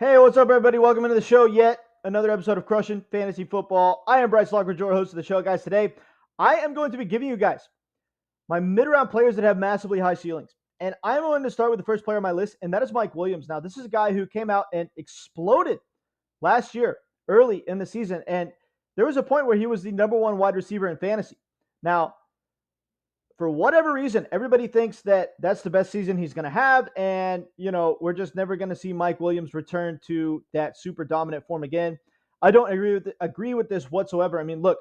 Hey, what's up, everybody? Welcome into the show. Yet another episode of Crushing Fantasy Football. I am Bryce Lockridge, host of the show, guys. Today, I am going to be giving you guys my mid-round players that have massively high ceilings. And I'm going to start with the first player on my list, and that is Mike Williams. Now, this is a guy who came out and exploded last year, early in the season, and there was a point where he was the number one wide receiver in fantasy. Now, for whatever reason, everybody thinks that that's the best season he's going to have. And, we're just never going to see Mike Williams return to that super dominant form again. I don't agree with this whatsoever. I mean, look,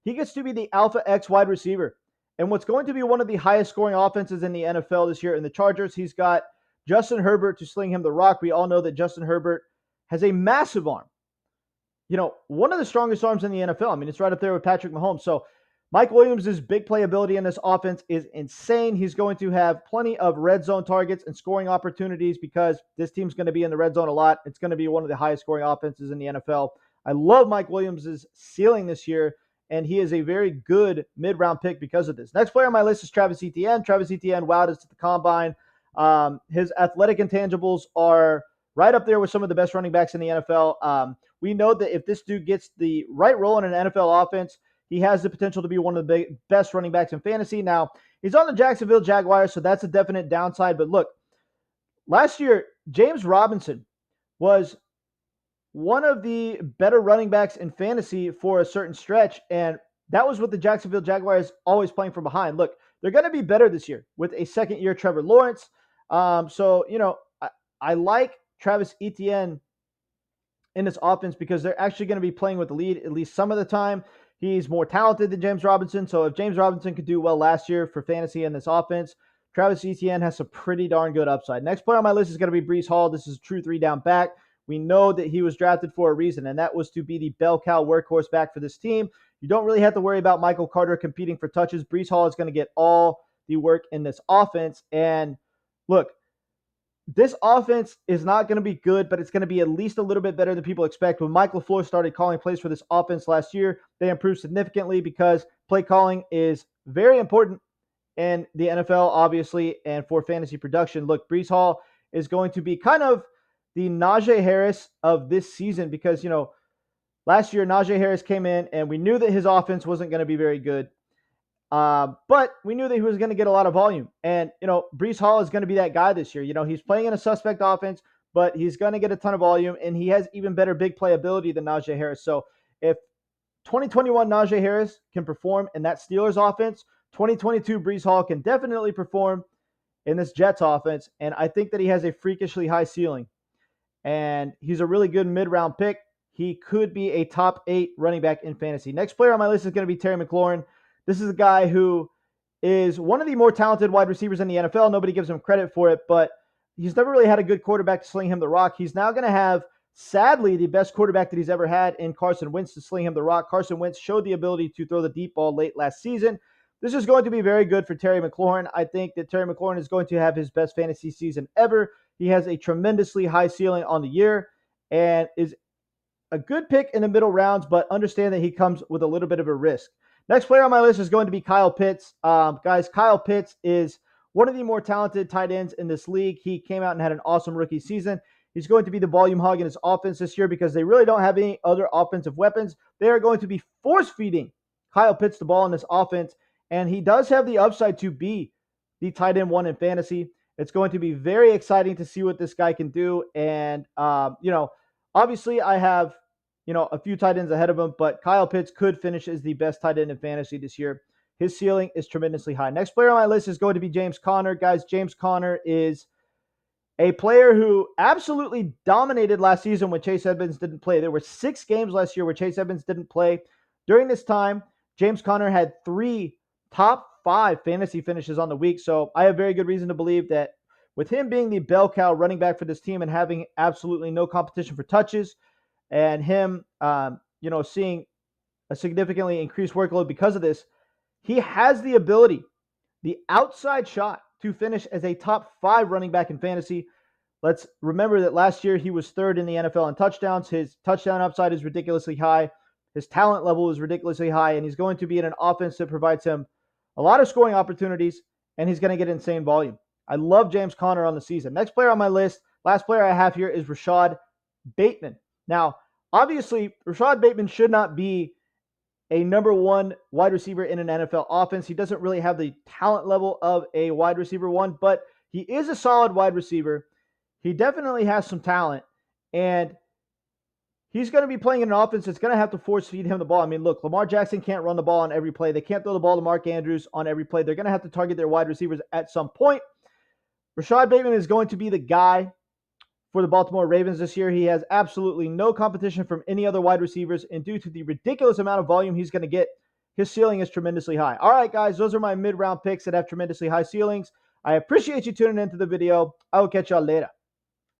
he gets to be the Alpha X wide receiver. And what's going to be one of the highest scoring offenses in the NFL this year in the Chargers, he's got Justin Herbert to sling him the rock. We all know that Justin Herbert has a massive arm. One of the strongest arms in the NFL. I mean, it's right up there with Patrick Mahomes. So Mike Williams' big playability in this offense is insane. He's going to have plenty of red zone targets and scoring opportunities because this team's going to be in the red zone a lot. It's going to be one of the highest scoring offenses in the NFL. I love Mike Williams' ceiling this year, and he is a very good mid-round pick because of this. Next player on my list is Travis Etienne. Travis Etienne wowed us at the combine. His athletic intangibles are right up there with some of the best running backs in the NFL. We know that if this dude gets the right role in an NFL offense, he has the potential to be one of the best running backs in fantasy. Now, he's on the Jacksonville Jaguars, so that's a definite downside. But look, last year, James Robinson was one of the better running backs in fantasy for a certain stretch, and that was with the Jacksonville Jaguars always playing from behind. Look, they're going to be better this year with a second-year Trevor Lawrence. I like Travis Etienne in this offense because they're actually going to be playing with the lead at least some of the time. He's more talented than James Robinson. So if James Robinson could do well last year for fantasy in this offense, Travis Etienne has some pretty darn good upside. Next player on my list is going to be Breece Hall. This is a true three-down back. We know that he was drafted for a reason, and that was to be the bell cow workhorse back for this team. You don't really have to worry about Michael Carter competing for touches. Breece Hall is going to get all the work in this offense. And look, this offense is not going to be good, but it's going to be at least a little bit better than people expect. When Mike LaFleur started calling plays for this offense last year, they improved significantly because play calling is very important in the NFL, obviously, and for fantasy production. Look, Breece Hall is going to be kind of the Najee Harris of this season because, last year Najee Harris came in and we knew that his offense wasn't going to be very good. But we knew that he was going to get a lot of volume. And, Breece Hall is going to be that guy this year. He's playing in a suspect offense, but he's going to get a ton of volume, and he has even better big playability than Najee Harris. So if 2021 Najee Harris can perform in that Steelers offense, 2022 Breece Hall can definitely perform in this Jets offense. And I think that he has a freakishly high ceiling. And he's a really good mid-round pick. He could be a top 8 running back in fantasy. Next player on my list is going to be Terry McLaurin. This is a guy who is one of the more talented wide receivers in the NFL. Nobody gives him credit for it, but he's never really had a good quarterback to sling him the rock. He's now going to have, sadly, the best quarterback that he's ever had in Carson Wentz to sling him the rock. Carson Wentz showed the ability to throw the deep ball late last season. This is going to be very good for Terry McLaurin. I think that Terry McLaurin is going to have his best fantasy season ever. He has a tremendously high ceiling on the year and is a good pick in the middle rounds, but understand that he comes with a little bit of a risk. Next player on my list is going to be Kyle Pitts. Guys, Kyle Pitts is one of the more talented tight ends in this league. He came out and had an awesome rookie season. He's going to be the volume hog in his offense this year because they really don't have any other offensive weapons. They are going to be force-feeding Kyle Pitts the ball in this offense, and he does have the upside to be the tight end one in fantasy. It's going to be very exciting to see what this guy can do. And, obviously I have a few tight ends ahead of him, but Kyle Pitts could finish as the best tight end in fantasy this year. His ceiling is tremendously high. Next player on my list is going to be James Conner. Guys, James Conner is a player who absolutely dominated last season when Chase Edmonds didn't play. There were 6 games last year where Chase Edmonds didn't play. During this time, James Conner had 3 top 5 fantasy finishes on the week. So I have very good reason to believe that with him being the bell cow running back for this team and having absolutely no competition for touches, and him, seeing a significantly increased workload because of this, he has the ability, the outside shot, to finish as a top 5 running back in fantasy. Let's remember that last year he was 3rd in the NFL in touchdowns. His touchdown upside is ridiculously high. His talent level is ridiculously high, and he's going to be in an offense that provides him a lot of scoring opportunities, and he's going to get insane volume. I love James Conner on the season. Next player on my list, last player I have here is Rashad Bateman. Now, obviously, Rashad Bateman should not be a number one wide receiver in an NFL offense. He doesn't really have the talent level of a wide receiver one, but he is a solid wide receiver. He definitely has some talent, and he's going to be playing in an offense that's going to have to force feed him the ball. I mean, look, Lamar Jackson can't run the ball on every play. They can't throw the ball to Mark Andrews on every play. They're going to have to target their wide receivers at some point. Rashad Bateman is going to be the guy for the Baltimore Ravens this year. He has absolutely no competition from any other wide receivers, and due to the ridiculous amount of volume he's going to get, his ceiling is tremendously high. All right, guys, those are my mid-round picks that have tremendously high ceilings. I appreciate you tuning into the video. I will catch y'all later.